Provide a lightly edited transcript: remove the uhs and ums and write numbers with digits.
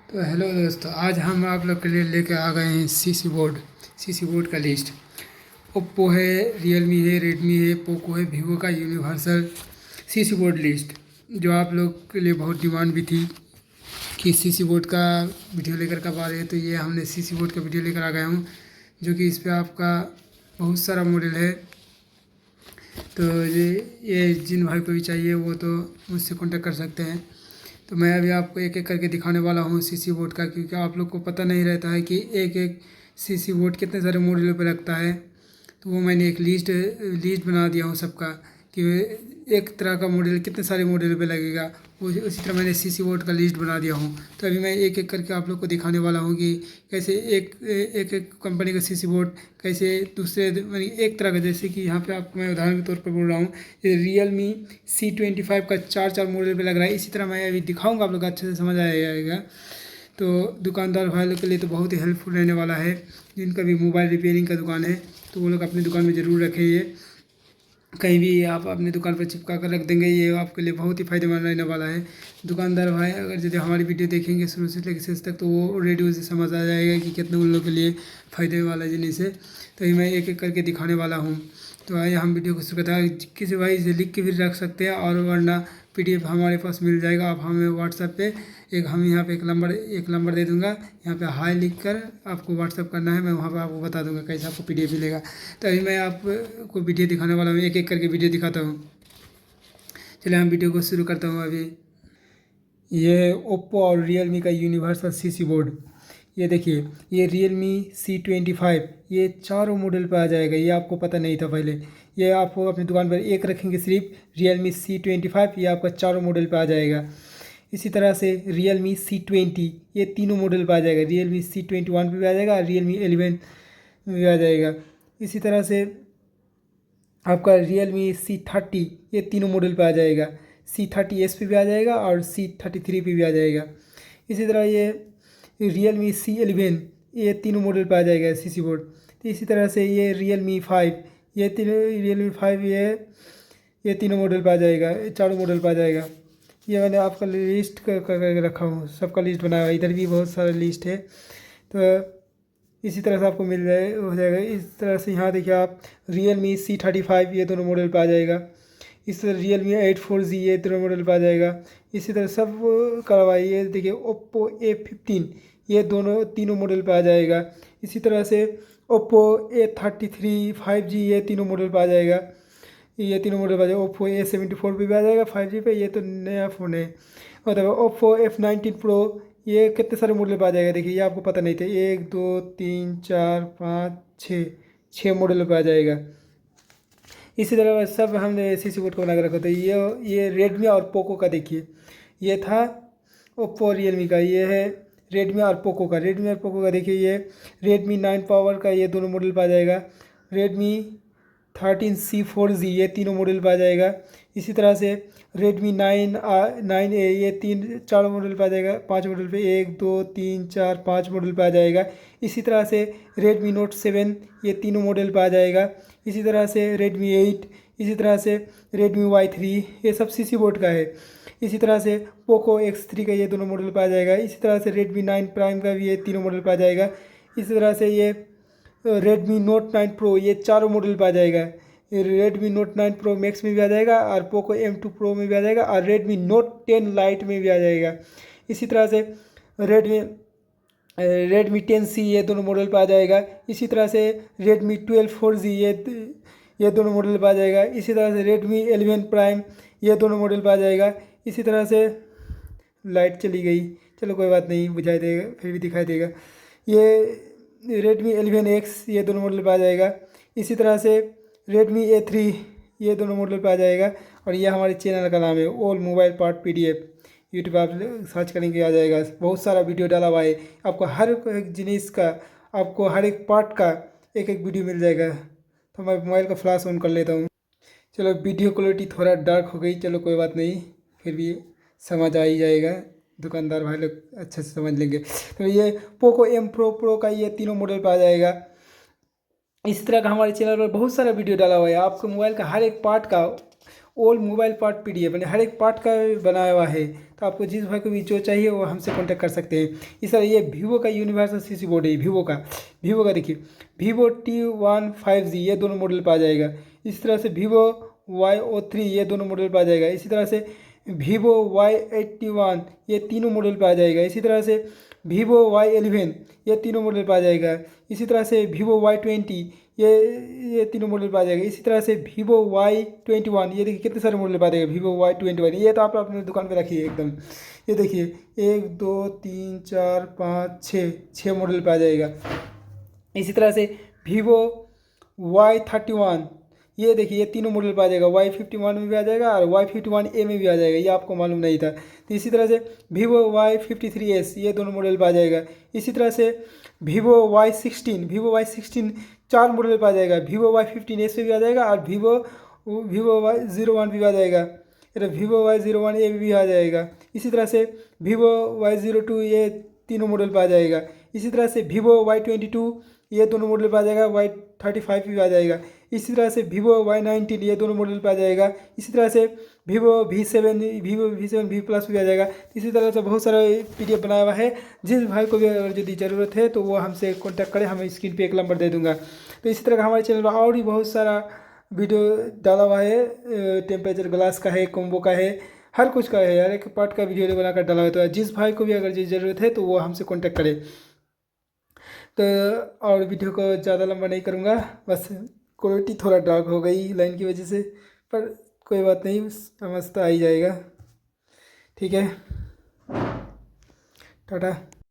तो हेलो दोस्तों, आज हम आप लोग के लिए लेके आ गए हैं सीसी बोर्ड का लिस्ट। ओप्पो है, रियलमी है, रेडमी है, पोको है, वीवो का यूनिवर्सल सीसी बोर्ड लिस्ट, जो आप लोग के लिए बहुत डिमांड भी थी कि सीसी बोर्ड का वीडियो लेकर कब आ रहे हैं। तो ये हमने सीसी बोर्ड का वीडियो लेकर आ गया हूँ, जो कि इस पे आपका बहुत सारा मॉडल है। तो ये जिन भाई को भी चाहिए वो तो मुझसे कॉन्टेक्ट कर सकते हैं। तो मैं अभी आपको एक एक करके दिखाने वाला हूँ सीसी बोर्ड का, क्योंकि आप लोग को पता नहीं रहता है कि एक एक सीसी बोर्ड कितने सारे मॉडलों पे लगता है। तो वो मैंने एक लिस्ट लिस्ट बना दिया हूँ सबका, कि एक तरह का मॉडल कितने सारे मॉडल पे लगेगा। उसी तरह मैंने सीसी बोर्ड का लिस्ट बना दिया हूँ। तो अभी मैं एक एक करके आप लोग को दिखाने वाला हूँ कि कैसे एक एक एक कंपनी का सीसी बोर्ड कैसे दूसरे एक तरह का, जैसे कि यहाँ पे आपको मैं उदाहरण के तौर पर बोल रहा हूँ, ये रियलमी C25 का चार चार मॉडल पे लग रहा है। इसी तरह मैं अभी दिखाऊंगा, आप लोग अच्छे से समझ आ जाएगा। तो दुकानदार भाई लोग के लिए तो बहुत ही हेल्पफुल रहने वाला है। जिनका भी मोबाइल रिपेयरिंग का दुकान है तो वो लोग अपनी दुकान में ज़रूर रखें। ये कहीं भी आप अपनी दुकान पर चिपका कर रख देंगे, ये आपके लिए बहुत ही फायदेमंद रहने वाला है। दुकानदार भाई अगर यदि हमारी वीडियो देखेंगे शुरू से लेकर शेष तक, तो वो ऑलरेडी उसे समझ आ जाएगा कि कितने उन लोगों के लिए फ़ायदे वाला जिनिस है। तो ये मैं एक एक करके दिखाने वाला हूँ। तो आइए हम वीडियो को शुरू करते हैं। किसी भाई इसे लिख के भी रख सकते हैं, और वरना PDF हमारे पास मिल जाएगा। आप हमें व्हाट्सएप पे हम यहाँ पे एक नंबर दे दूँगा, यहाँ पे हाय लिख कर आपको व्हाट्सएप करना है। मैं वहाँ पे आपको बता दूँगा कैसे आपको PDF मिलेगा। तो अभी मैं आपको वीडियो दिखाने वाला हूँ, एक एक करके वीडियो दिखाता हूँ। चलिए हम वीडियो को शुरू करता हूँ अभी। ये ओप्पो और रियलमी का यूनिवर्सल सीसी बोर्ड, ये देखिए, ये रियलमी C25, ये चारों मॉडल पे आ जाएगा। ये आपको पता नहीं था पहले। ये आपको अपनी दुकान पर एक रखेंगे सिर्फ रियलमी C25, ये आपका चारों मॉडल पे आ जाएगा। इसी तरह से रियलमी C20, ये तीनों मॉडल पे आ जाएगा। रियलमी C21 पे भी आ जाएगा, रियलमी 11 में भी आ जाएगा। इसी तरह से आपका रियलमी C30, ये तीनों मॉडल पे आ जाएगा। C30s पे भी आ जाएगा और C33 पे भी आ जाएगा। इसी तरह ये रियलमी C11, ये तीनों मॉडल पे आ जाएगा सीसी बोर्ड। तो इसी तरह से ये रियलमी 5, ये तीनों रियलमी 5 ये तीनों मॉडल पे आ जाएगा, ये चारों मॉडल पे आ जाएगा। ये मैंने आपका लिस्ट करके रखा हूँ, सबका लिस्ट बनाया हुआ है। इधर भी बहुत सारा लिस्ट है। तो इसी तरह से आपको मिल जाए हो जाएगा। इस तरह से यहाँ देखिए आप, रियलमी C35, ये दोनों मॉडल पे आ जाएगा। इस तरह Realme 8 4G, ये दोनों मॉडल पे आ जाएगा। इसी तरह सब करवाइए। देखिए ओप्पो A15, ये दोनों तीनों मॉडल पे आ जाएगा। इसी तरह से ओप्पो A33 5G, ये तीनों मॉडल पे आ जाएगा। ये तीनों मॉडल पे आ जाएगा। ओप्पो A74 पे भी आ जाएगा 5G पे, ये तो नया फ़ोन है। मतलब ओप्पो F19 Pro, ये कितने सारे मॉडल पे आ जाएगा। देखिए ये आपको पता नहीं था, 1 2 3 4 5 6 मॉडल पे आ जाएगा। इसी तरह सब हमने सीसी बोर्ड को बना के रखा था। ये रेडमी और पोको का देखिए, ये था ओप्पो रियलमी का, ये है रेडमी और पोको का। रेडमी और पोको का देखिए, ये Redmi 9 पावर का, ये दोनों मॉडल पे आ जाएगा। Redmi 13C 4G, ये तीनों मॉडल पे आ जाएगा। इसी तरह से Redmi 9A, ये चार मॉडल पे आ जाएगा। पांच मॉडल पे, 1 2 3 4 5 मॉडल पे आ जाएगा। इसी तरह से Redmi Note 7, ये तीनों मॉडल पे आ जाएगा। इसी तरह से Redmi 8, इसी तरह से Redmi Y3, ये सब सीसी बोर्ड का है। इसी तरह से पोको X3 का, ये दोनों मॉडल पे आ जाएगा। इसी तरह से Redmi 9 प्राइम का भी, ये तीनों मॉडल पे आ जाएगा। इसी तरह से ये Redmi Note 9 Pro, ये चारों मॉडल पे आ जाएगा। Redmi Note 9 Pro Max में भी आ जाएगा, और पोको M2 Pro में भी आ जाएगा, और Redmi Note 10 Lite में भी आ जाएगा। इसी तरह से Redmi Redmi 10C, ये दोनों मॉडल पे आ जाएगा। इसी तरह से Redmi 12 4G, ये दोनों मॉडल पे आ जाएगा। इसी तरह से Redmi 11 Prime, ये दोनों मॉडल पे आ जाएगा। इसी तरह से लाइट चली गई, चलो कोई बात नहीं, बुझाई देगा, फिर भी दिखाई देगा। ये Redmi 11X, ये दोनों मॉडल पे आ जाएगा। इसी तरह से Redmi A3, ये दोनों मॉडल पे आ जाएगा। और ये हमारे चैनल का नाम है all mobile part PDF। YouTube आप सर्च करेंगे आ जाएगा, बहुत सारा वीडियो डाला हुआ है। आपको हर एक जिनिस का, आपको हर एक पार्ट का एक एक वीडियो मिल जाएगा। तो मैं मोबाइल का फ्लैश ऑन कर लेता हूँ। चलो वीडियो क्वालिटी थोड़ा डार्क हो गई, चलो कोई बात नहीं, फिर भी समझ आ ही जाएगा, दुकानदार भाई लोग अच्छे से समझ लेंगे। तो ये पोको M Pro का, ये तीनों मॉडल पे आ जाएगा। इस तरह का हमारे चैनल पर बहुत सारा वीडियो डाला हुआ है। आपको मोबाइल का हर एक पार्ट का ऑल मोबाइल पार्ट PDF यानी हर एक पार्ट का बनाया हुआ है। तो आपको जिस भाई को भी जो चाहिए वो हमसे कॉन्टैक्ट कर सकते हैं। इस तरह ये वीवो का यूनिवर्सल CC बोर्ड है, वीवो का देखिए वीवो T1 5G ये दोनों मॉडल पर आ जाएगा। इस तरह से वीवो Y03 ये दोनों मॉडल पर आ जाएगा। इसी तरह से वीवो Y81 ये तीनों मॉडल पर आ जाएगा। इसी तरह से वीवो Y11 ये तीनों मॉडल पर आ जाएगा। इसी तरह से वीवो Y20 ये तीनों मॉडल पर आ जाएगा। इसी तरह से वीवो Y21 ये देखिए कितने सारे मॉडल पर आ जाएगा। वीवो Y21 ये तो आप अपने दुकान पे रखिए एकदम। ये देखिए 1 2 3 4 5 6 मॉडल पर आ जाएगा। इसी तरह से वीवो Y31 ये देखिए ये तीनों मॉडल पर आ जाएगा। Y51 में भी आ जाएगा और Y51A में भी आ जाएगा, ये आपको मालूम नहीं था। तो इसी तरह से वीवो Y53s ये दोनों मॉडल पर आ जाएगा। इसी तरह से वीवो Y16 चार मॉडल पर आ जाएगा। वीवो Y15s पे भी आ जाएगा और वीवो Y01 भी आ जाएगा। वीवो Y01A भी आ जाएगा। इसी तरह से वीवो Y02 ये तीनों मॉडल पर आ जाएगा। इसी तरह से वीवो Y22 ये दोनों मॉडल पर आ जाएगा। Y35 भी आ जाएगा। इसी तरह से वीवो Y19 ये दोनों मॉडल पर आ जाएगा। इसी तरह से वीवो V7 V प्लस भी आ जाएगा। इसी तरह से बहुत सारा PDF बनाया हुआ है। जिस भाई को भी अगर यदि ज़रूरत है तो वो हमसे कॉन्टैक्ट करें, हमें स्क्रीन पे एक नंबर दे दूंगा। तो इसी तरह का हमारे चैनल पर और भी बहुत सारा वीडियो डाला हुआ है। टेम्परेचर ग्लास का है, कॉम्बो का है, हर कुछ का है, हर एक पार्ट का वीडियो बनाकर डाला हुआ है। तो जिस भाई को भी अगर ज़रूरत है तो वो हमसे कॉन्टैक्ट करे। तो और वीडियो को ज़्यादा लंबा नहीं करूँगा, बस क्वालिटी थोड़ा डार्क हो गई लाइन की वजह से, पर कोई बात नहीं, समझ तो आ ही जाएगा। ठीक है, टाटा।